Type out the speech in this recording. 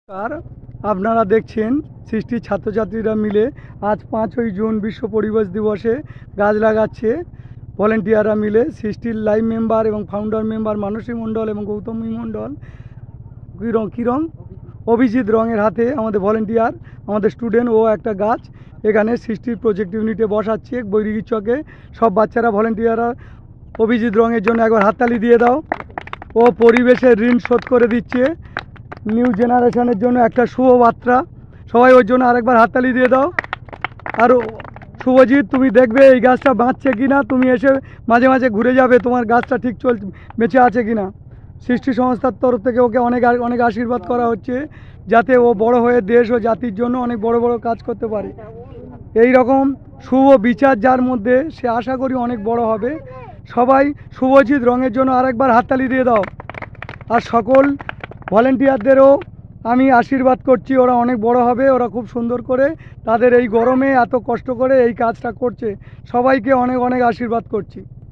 আর আপনারা দেখছেন সৃষ্টির ছাত্রছাত্রীরা মিলে আজ 5ই জুন বিশ্ব পরিবেশ দিবসে গাছ লাগাচ্ছে। ভলেন্টিয়াররা মিলে সৃষ্টির লাইভ মেম্বার এবং ফাউন্ডার মেম্বার মানসী মণ্ডল এবং গৌতমী মণ্ডল, কিরম অভিজিৎ রঙের হাতে আমাদের ভলেন্টিয়ার, আমাদের স্টুডেন্ট ও একটা গাছ এখানে সৃষ্টির প্রজেক্ট ইউনিটে বসাচ্ছে বৈরিগীর চকে। সব বাচ্চারা ভলেন্টিয়াররা অভিজিৎ রঙের জন্য একবার হাততালি দিয়ে দাও। ও পরিবেশের ঋণ শোধ করে দিচ্ছে, নিউ জেনারেশনের জন্য একটা শুভ বার্তা। সবাই ওর জন্য আরেকবার হাততালি দিয়ে দাও। আর শুভজিৎ, তুমি দেখবে এই গাছটা বাঁচছে কি না, তুমি এসে মাঝে মাঝে ঘুরে যাবে তোমার গাছটা ঠিক বেঁচে আছে কি না। সৃষ্টি সংস্থার তরফ থেকে ওকে অনেক অনেক আশীর্বাদ করা হচ্ছে যাতে ও বড় হয়ে দেশ ও জাতির জন্য অনেক বড় বড় কাজ করতে পারে। এই রকম শুভ বিচার যার মধ্যে, সে আশা করি অনেক বড় হবে। সবাই শুভজিৎ রঙের জন্য আরেকবার হাততালি দিয়ে দাও। আর সকল ভলেন্টিয়ারদেরও আমি আশীর্বাদ করছি, ওরা অনেক বড় হবে, ওরা খুব সুন্দর করে তাদের এই গরমে এত কষ্ট করে এই কাজটা করছে। সবাইকে অনেক অনেক আশীর্বাদ করছি।